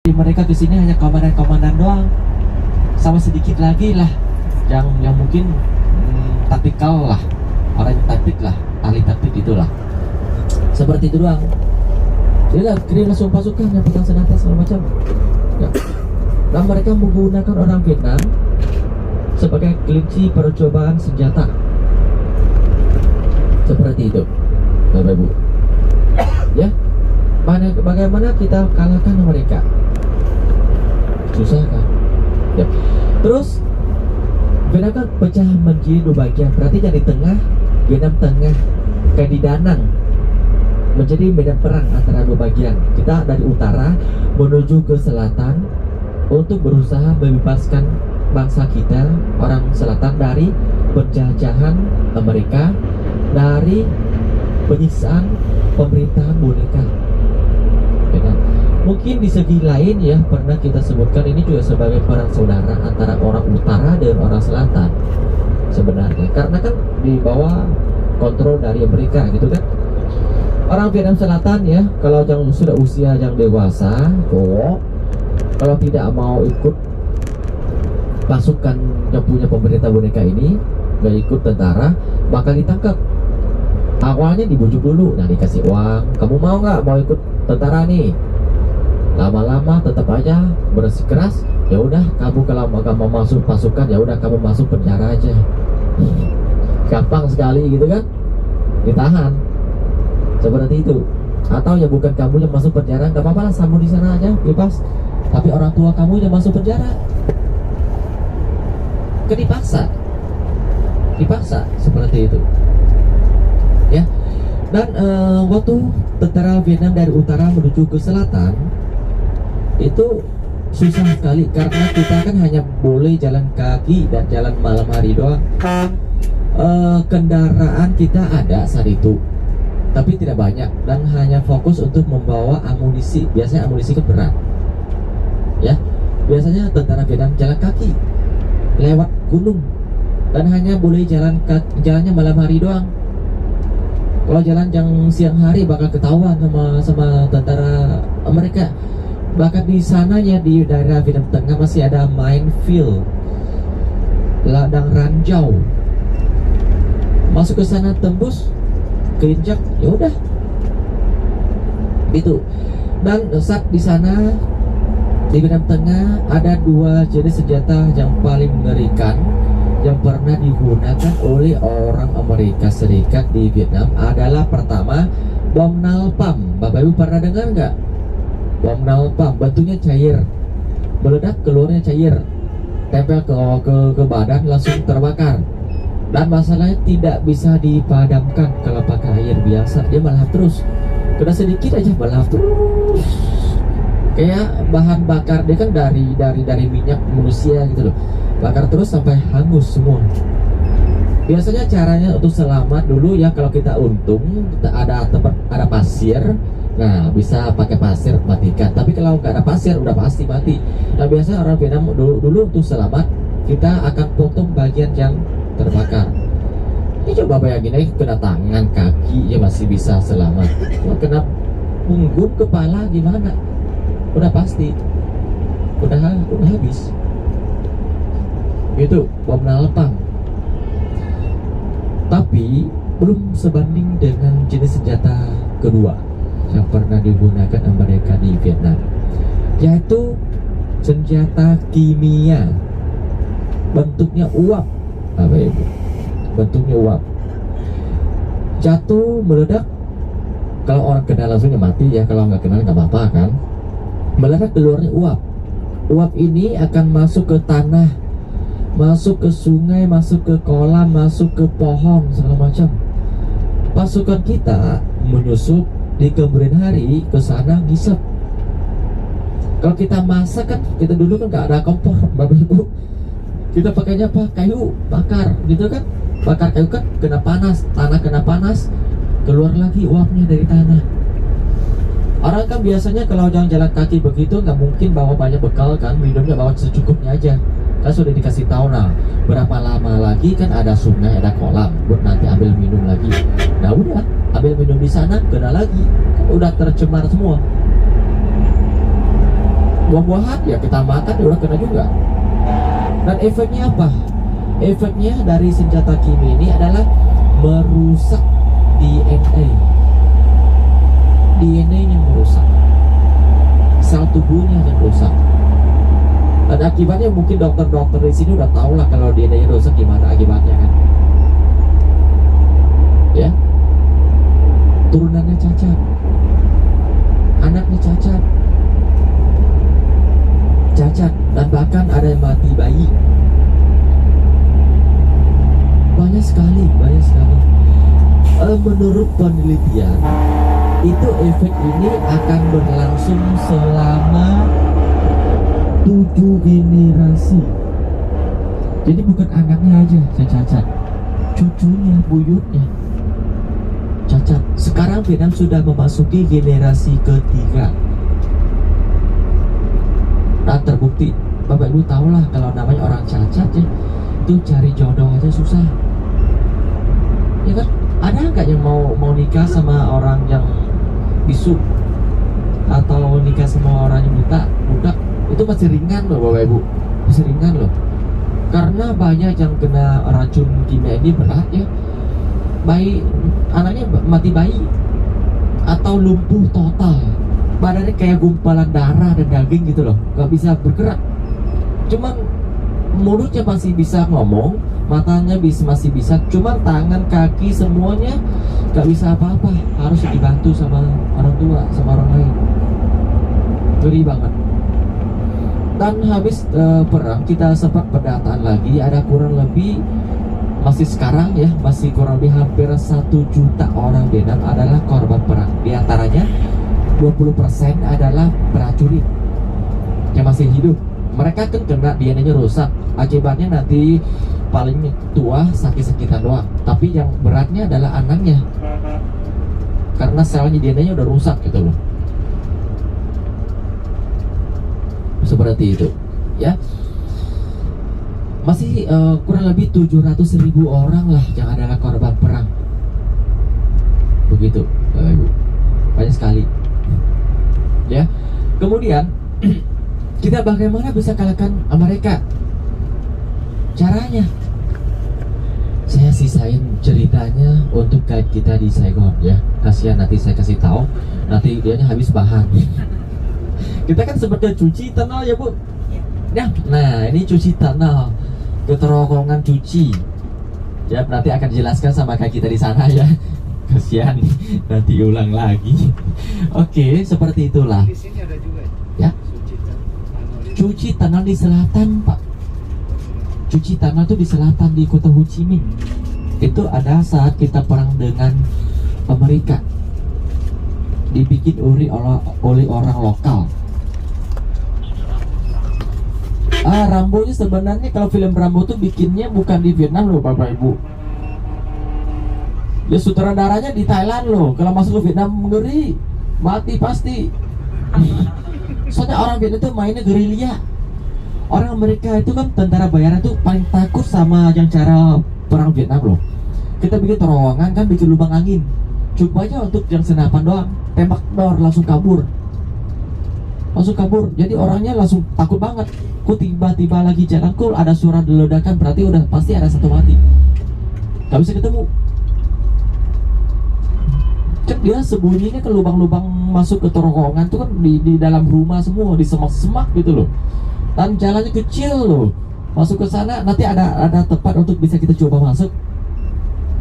Mereka ke sini hanya komandan-komandan doang, sama sedikit lagi lah yang mungkin taktikal lah, orang yang taktik lah, ahli taktik itulah, seperti itu doang. Jadi lah kirim langsung pasukan yang pegang senjata segala macam ya. Dan mereka menggunakan orang Vietnam sebagai kelinci percobaan senjata, seperti itu Bapak Ibu ya. Bagaimana kita kalahkan mereka? Susah kan ya. Terus Vietnam kan pecah menjadi dua bagian, berarti yang di tengah, Vietnam tengah kayak di Danang, menjadi medan perang antara dua bagian. Kita dari utara menuju ke selatan untuk berusaha membebaskan bangsa kita, orang selatan, dari penjajahan Amerika, dari penyiksaan pemerintahan boneka ya kan? Mungkin di segi lain ya, pernah kita sebutkan ini juga sebagai perang saudara antara orang utara dan orang selatan sebenarnya, karena kan di bawah kontrol dari Amerika gitu kan. Orang Vietnam Selatan ya, kalau yang sudah usia yang dewasa, cowok, kalau tidak mau ikut pasukan yang punya pemerintah boneka ini, nggak ikut tentara, bakal ditangkap. Awalnya dibujuk dulu, nah dikasih uang, kamu mau nggak mau ikut tentara nih? Lama-lama tetap aja bersikeras, ya udah kamu kalau nggak mau masuk pasukan, ya udah kamu masuk penjara aja. Gampang sekali gitu kan, ditahan seperti itu. Atau ya bukan kamu yang masuk penjara, nggak apa-apa lah, kamu di sana aja bebas, tapi orang tua kamu yang masuk penjara. Dipaksa seperti itu ya. Dan waktu tentara Vietnam dari utara menuju ke selatan itu susah sekali, karena kita kan hanya boleh jalan kaki dan jalan malam hari doang. Kendaraan kita ada saat itu, tapi tidak banyak, dan hanya fokus untuk membawa amunisi. Biasanya amunisi kan berat ya. Biasanya tentara Vietnam jalan kaki lewat gunung, dan hanya boleh jalannya malam hari doang. Kalau jalan yang siang hari bakal ketahuan sama tentara Amerika. Bahkan di sananya, di daerah Vietnam Tengah masih ada minefield, ladang ranjau. Masuk ke sana tembus, keinjak, ya udah. Itu. Dan saat di sana di Vietnam Tengah ada dua jenis senjata yang paling mengerikan yang pernah digunakan oleh orang Amerika Serikat di Vietnam. Adalah pertama, bom napalm. Bapak Ibu pernah dengar nggak? Bom napalm bentuknya cair, meledak keluarnya cair, tempel ke badan langsung terbakar. Dan masalahnya tidak bisa dipadamkan kalau pakai air biasa, dia melahap terus. Kena sedikit aja melahap terus. Kayak bahan bakar dia kan dari minyak manusia gitu loh. Bakar terus sampai hangus semua. Biasanya caranya untuk selamat dulu ya, kalau kita untung ada tempat ada pasir, nah bisa pakai pasir matikan. Tapi kalau nggak ada pasir udah pasti mati. Nah biasanya orang Vietnam dulu untuk selamat kita akan potong bagian yang terbakar. Ini coba bayangin aja, kena tangan, kaki ya masih bisa selamat. Cuma kena punggung, kepala gimana? Udah pasti, udah habis. Itu bom napalm. Tapi belum sebanding dengan jenis senjata kedua yang pernah digunakan Amerika di Vietnam, yaitu senjata kimia. Bentuknya uap, apa Ibu? Bentuknya uap. Jatuh, meledak. Kalau orang kenal langsungnya mati ya, kalau nggak kenal nggak apa-apa kan. Meledak keluarnya uap. Uap ini akan masuk ke tanah, masuk ke sungai, masuk ke kolam, masuk ke pohon, segala macam. Pasukan kita menyusup di kemudian hari ke sana ngisep. Kalau kita masak kan, kita dulu kan nggak ada kompor, Bapak Ibu. Kita pakainya apa? Kayu bakar, gitu kan? Bakar kayu kan kena panas, tanah kena panas, keluar lagi uapnya dari tanah. Orang kan biasanya kalau jalan kaki begitu nggak mungkin bawa banyak bekal kan, minumnya bawa secukupnya aja. Kan sudah dikasih tahu, nah berapa lama lagi kan ada sungai, ada kolam buat nanti ambil minum lagi. Nah udah ambil minum di sana, kena lagi, kan udah tercemar semua. buah-buahan ya kita makan ya udah kena juga. Dan efeknya apa? Efeknya dari senjata kimia ini adalah merusak DNA. DNA-nya merusak, sel tubuhnya yang rusak. Dan akibatnya mungkin dokter-dokter di sini udah tahu lah kalau DNA-nya rusak gimana akibatnya kan. Ya, turunannya cacat, anaknya cacat, dan bahkan ada yang mati bayi. Banyak sekali. Menurut penelitian, itu efek ini akan berlangsung selama 7 generasi. Jadi bukan anaknya aja yang cacat, cucunya, buyutnya cacat. Sekarang Vietnam sudah memasuki generasi ketiga. Nah, terbukti, Bapak Ibu tahulah kalau namanya orang cacat ya, itu cari jodoh aja susah. Ya kan? Ada nggak yang mau nikah sama orang yang bisu atau nikah sama orang yang buta? Itu masih ringan loh Bapak Ibu, masih ringan loh. Karena banyak yang kena racun kimia ini berat ya. Anaknya mati bayi atau lumpuh total, badannya kayak gumpalan darah dan daging gitu loh, nggak bisa bergerak. Cuman mulutnya masih bisa ngomong, matanya masih bisa, cuman tangan, kaki semuanya nggak bisa apa-apa, harus dibantu sama orang tua, sama orang lain. Ngeri banget. Dan habis perang kita sempat pendataan lagi, ada kurang lebih, masih sekarang ya, masih kurang lebih hampir 1 juta orang Vietnam adalah korban perang. Di antaranya 20% adalah prajurit yang masih hidup. Mereka kan kena DNA-nya rusak, akibatnya nanti paling tua sakit-sakitan doang. Tapi yang beratnya adalah anaknya, karena selnya DNA-nya udah rusak gitu loh. Seperti itu ya. Masih kurang lebih 700.000 orang lah yang adalah korban perang. Begitu Bapak Ibu, banyak sekali ya. Kemudian kita bagaimana bisa kalahkan mereka? Caranya saya sisain ceritanya untuk guide kita di Saigon ya. Kasihan nanti saya kasih tahu, nanti dianya habis bahan. Kita kan seperti cuci tunnel ya Bu ya. Nah ini cuci tunnel, keterowongan cuci ya, nanti akan dijelaskan sama kayak kita di sana ya. Kasihan nanti ulang lagi. Oke, seperti itulah. Di sini ada juga ya. Cuci tunnel di selatan Pak. Cuci tunnel itu di selatan, di kota Ho Chi Minh. Itu ada saat kita perang dengan Amerika, dibikin oleh orang lokal. Rambo-nya sebenarnya kalau film Rambo tuh bikinnya bukan di Vietnam loh Bapak Ibu. Ya sutradaranya di Thailand loh. Kalau masuk ke Vietnam ngeri, mati pasti. Soalnya orang Vietnam itu mainnya gerilya. Orang Amerika itu kan tentara bayaran tuh paling takut sama yang cara perang Vietnam loh. Kita bikin terowongan kan, bikin lubang angin, coba aja untuk yang senapan doang, tembak dor langsung kabur. Jadi orangnya langsung takut banget. Kok tiba-tiba lagi jalan, kok ada suara ledakan, berarti udah pasti ada satu mati. Gak bisa ketemu. Kan dia sembunyinya ke lubang-lubang masuk ke terowongan tuh kan di dalam rumah semua, di semak-semak gitu loh. Dan jalannya kecil loh. Masuk ke sana nanti ada tempat untuk bisa kita coba masuk.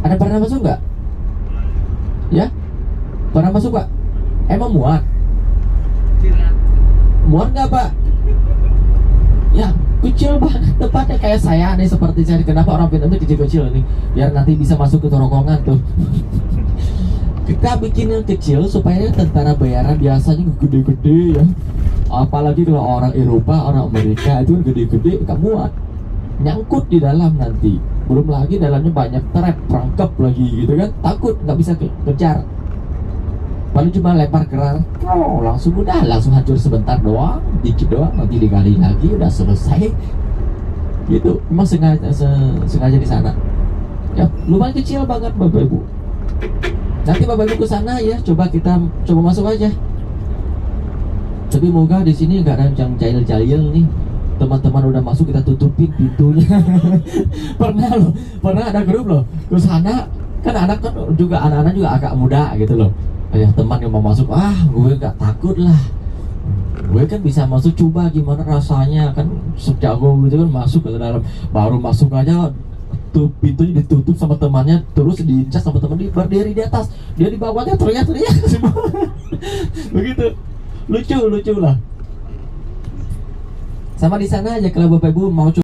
Ada pernah masuk nggak? Ya? Pernah masuk Pak? Emang muat? Muat nggak Pak? Ya, kecil banget tempatnya, kayak saya nih, seperti saya. Kenapa orang Vietnam itu kecil-kecil nih? Biar nanti bisa masuk ke terowongan tuh. Kita bikin yang kecil supaya tentara bayaran biasanya gede-gede ya. Apalagi kalau orang Eropa, orang Amerika itu gede-gede, gak muat, nyangkut di dalam nanti. Belum lagi dalamnya banyak trap, perangkap lagi gitu kan, takut nggak bisa kejar. Paling cuma lempar keran, langsung hancur sebentar doang, dikit doang, nanti digali lagi udah selesai. Gitu, memang sengaja di sana. Ya, lumayan kecil banget Bapak Ibu. Nanti Bapak Ibu ke sana ya, coba masuk aja. Tapi Tapi moga di sini nggak ada yang jahil-jahil nih. Teman-teman udah masuk, kita tutupin pintunya. pernah ada grup loh ke sana, kan anak-anak juga agak muda gitu loh. Kayak teman yang mau masuk, gue nggak takut lah, gue kan bisa masuk, coba gimana rasanya, kan sejago gitu kan, masuk ke dalam. Baru masuk aja tuh pintunya ditutup sama temannya, terus diincas sama teman, dia berdiri di atas, dia di bawahnya teriak-teriak semua. Begitu, lucu lah. Sama di sana aja kalau Bapak Ibu mau